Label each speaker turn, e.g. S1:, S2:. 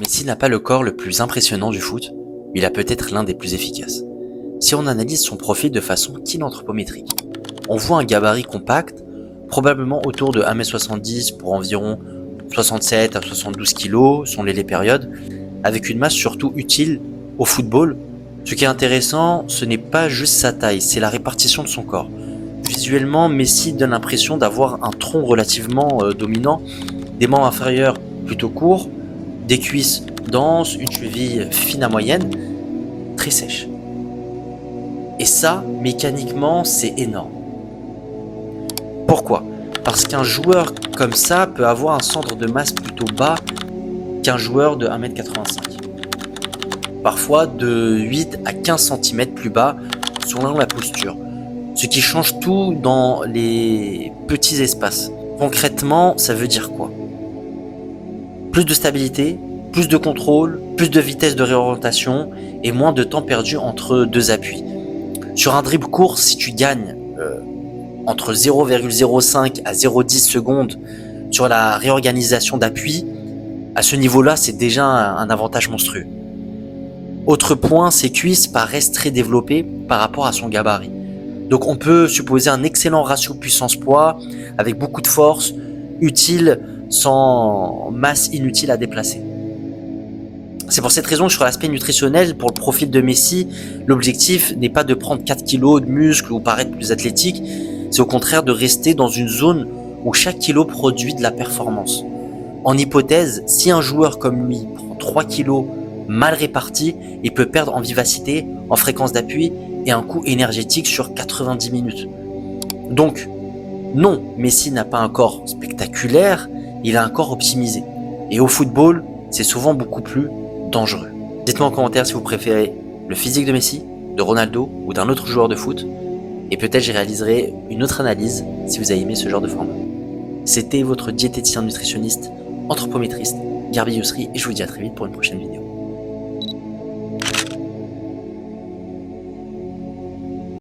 S1: Messi n'a pas le corps le plus impressionnant du foot, mais il a peut-être l'un des plus efficaces. Si on analyse son profil de façon kinanthropométrique, on voit un gabarit compact, probablement autour de 1m70 pour environ 67 à 72 kg selon les périodes, avec une masse surtout utile au football. Ce qui est intéressant, ce n'est pas juste sa taille, c'est la répartition de son corps. Visuellement, Messi donne l'impression d'avoir un tronc relativement dominant, des membres inférieurs plutôt courts, des cuisses denses, une cheville fine à moyenne, très sèche. Et ça, mécaniquement, c'est énorme. Pourquoi ? Parce qu'un joueur comme ça peut avoir un centre de masse plutôt bas qu'un joueur de 1m85. Parfois de 8 à 15 cm plus bas selon la posture. Ce qui change tout dans les petits espaces. Concrètement, ça veut dire quoi ? Plus de stabilité, plus de contrôle, plus de vitesse de réorientation et moins de temps perdu entre deux appuis. Sur un dribble court, si tu gagnes entre 0,05 à 0,10 secondes sur la réorganisation d'appui, à ce niveau-là, c'est déjà un avantage monstrueux. Autre point, ses cuisses paraissent très développées par rapport à son gabarit. Donc on peut supposer un excellent ratio puissance-poids avec beaucoup de force, utile sans masse inutile à déplacer. C'est pour cette raison que sur l'aspect nutritionnel, pour le profil de Messi, l'objectif n'est pas de prendre 4 kilos de muscles ou paraître plus athlétique, c'est au contraire de rester dans une zone où chaque kilo produit de la performance. En hypothèse, si un joueur comme lui prend 3 kilos mal répartis, il peut perdre en vivacité, en fréquence d'appui et un coût énergétique sur 90 minutes. Donc, non, Messi n'a pas un corps spectaculaire, il a un corps optimisé. Et au football, c'est souvent beaucoup plus dangereux. Dites-moi en commentaire si vous préférez le physique de Messi, de Ronaldo ou d'un autre joueur de foot. Et peut-être j'y réaliserai une autre analyse si vous avez aimé ce genre de format. C'était votre diététicien nutritionniste, anthropométriste, Garbi Yousri, et je vous dis à très vite pour une prochaine vidéo.